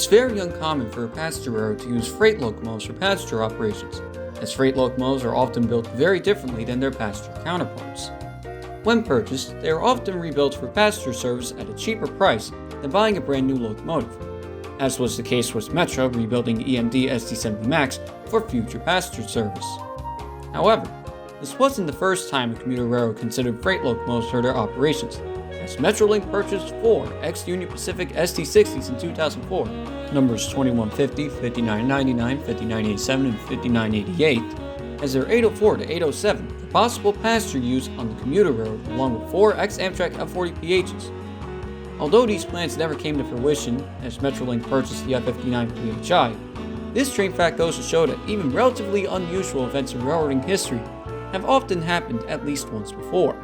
is very uncommon for a passenger railroad to use freight locomotives for passenger operations, as freight locomotives are often built very differently than their passenger counterparts. When purchased, they are often rebuilt for passenger service at a cheaper price than buying a brand new locomotive, as was the case with Metra rebuilding the EMD SD60 Max for future passenger service. However, this wasn't the first time a commuter railroad considered freight locomotives for their operations, as Metrolink purchased 4 ex-Union Pacific SD60s in 2004, numbers 2150, 5999, 5987, and 5988, as their 804 to 807 for possible passenger use on the commuter railroad, along with 4 ex-Amtrak F40PHs. Although these plans never came to fruition, as Metrolink purchased the F59 PHI, this train fact goes to show that even relatively unusual events in railroading history have often happened at least once before.